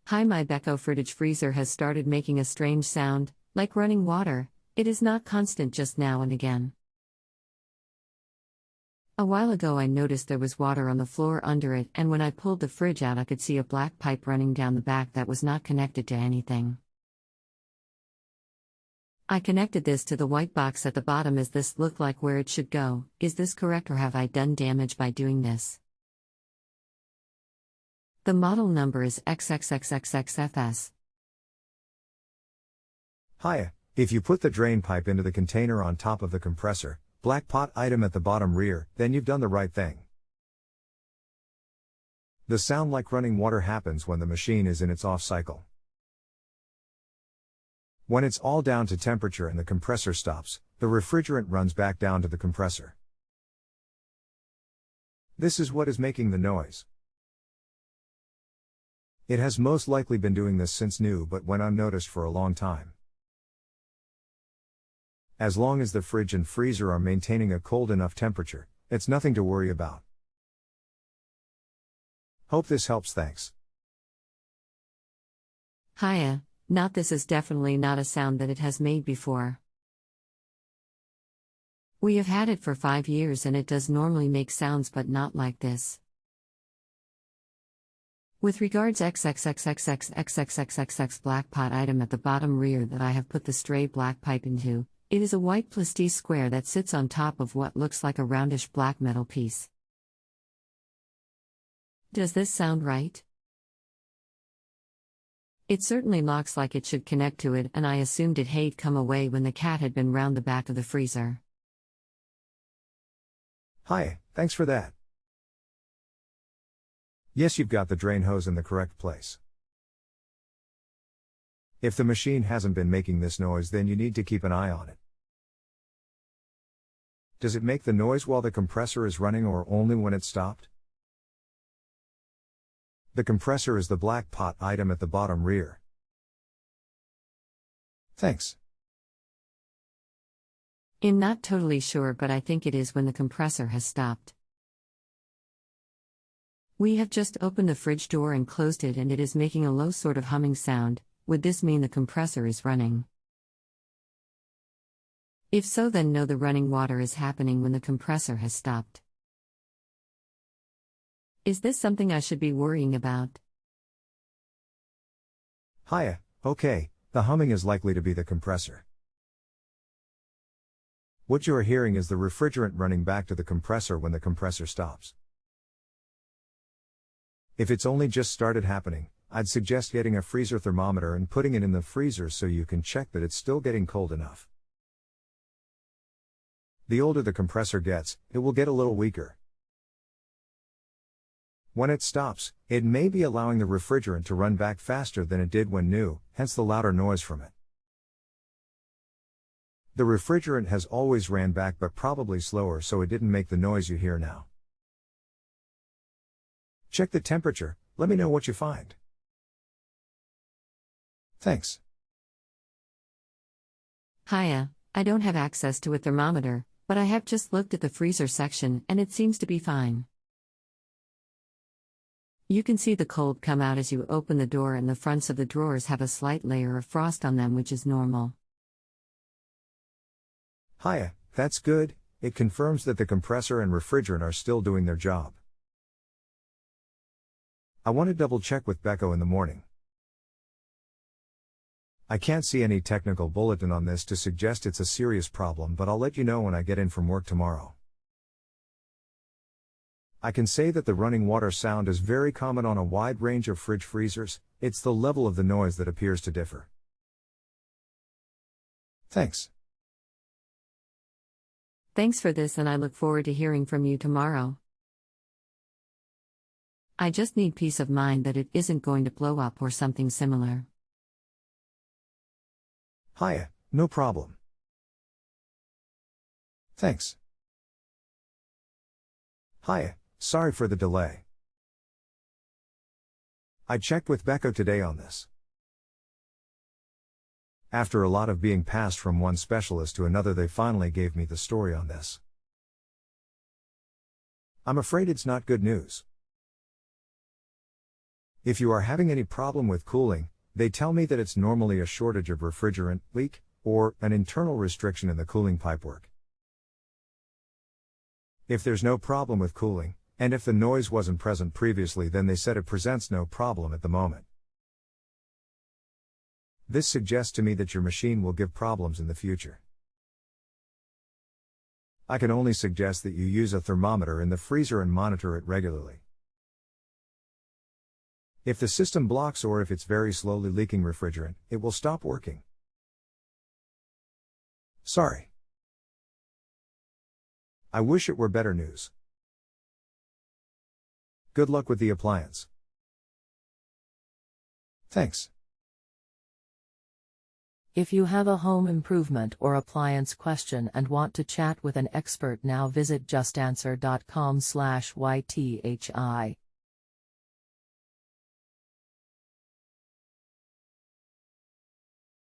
Hi, my Beko Frdige Freezer has started making a strange sound, like running water. It is not constant, just now and again. A while ago I noticed there was water on the floor under it, and when I pulled the fridge out I could see a black pipe running down the back that was not connected to anything. I connected this to the white box at the bottom as this looked like where it should go. Is this correct, or have I done damage by doing this? The model number is XXXXX FS. Hiya, if you put the drain pipe into the container on top of the compressor, black pot item at the bottom rear, then you've done the right thing. The sound like running water happens when the machine is in its off cycle. When it's all down to temperature and the compressor stops, the refrigerant runs back down to the compressor. This is what is making the noise. It has most likely been doing this since new but went unnoticed for a long time. As long as the fridge and freezer are maintaining a cold enough temperature, it's nothing to worry about. Hope this helps, thanks. Hiya, this is definitely not a sound that it has made before. We have had it for 5 years and it does normally make sounds, but not like this. With regards XXXXXX black pot item at the bottom rear that I have put the stray black pipe into, it is a white plastic square that sits on top of what looks like a roundish black metal piece. Does this sound right? It certainly looks like it should connect to it, and I assumed it had come away when the cat had been round the back of the freezer. Hi, thanks for that. Yes, you've got the drain hose in the correct place. If the machine hasn't been making this noise, then you need to keep an eye on it. Does it make the noise while the compressor is running or only when it's stopped? The compressor is the black pot item at the bottom rear. Thanks. I'm not totally sure, but I think it is when the compressor has stopped. We have just opened the fridge door and closed it, and it is making a low sort of humming sound. Would this mean the compressor is running? If so, then no, the running water is happening when the compressor has stopped. Is this something I should be worrying about? Hiya, okay, the humming is likely to be the compressor. What you are hearing is the refrigerant running back to the compressor when the compressor stops. If it's only just started happening, I'd suggest getting a freezer thermometer and putting it in the freezer so you can check that it's still getting cold enough. The older the compressor gets, it will get a little weaker. When it stops, it may be allowing the refrigerant to run back faster than it did when new, hence the louder noise from it. The refrigerant has always ran back, but probably slower, so it didn't make the noise you hear now. Check the temperature, let me know what you find. Thanks. Hiya, I don't have access to a thermometer, but I have just looked at the freezer section and it seems to be fine. You can see the cold come out as you open the door, and the fronts of the drawers have a slight layer of frost on them, which is normal. Hiya, that's good. It confirms that the compressor and refrigerant are still doing their job. I want to double check with Beko in the morning. I can't see any technical bulletin on this to suggest it's a serious problem, but I'll let you know when I get in from work tomorrow. I can say that the running water sound is very common on a wide range of fridge freezers. It's the level of the noise that appears to differ. Thanks. Thanks for this, and I look forward to hearing from you tomorrow. I just need peace of mind that it isn't going to blow up or something similar. Hiya, no problem. Thanks. Hiya, sorry for the delay. I checked with Beko today on this. After a lot of being passed from one specialist to another, they finally gave me the story on this. I'm afraid it's not good news. If you are having any problem with cooling, they tell me that it's normally a shortage of refrigerant, leak, or an internal restriction in the cooling pipework. If there's no problem with cooling, and if the noise wasn't present previously, then they said it presents no problem at the moment. This suggests to me that your machine will give problems in the future. I can only suggest that you use a thermometer in the freezer and monitor it regularly. If the system blocks or if it's very slowly leaking refrigerant, it will stop working. Sorry. I wish it were better news. Good luck with the appliance. Thanks. If you have a home improvement or appliance question and want to chat with an expert now, visit justanswer.com/YTHI.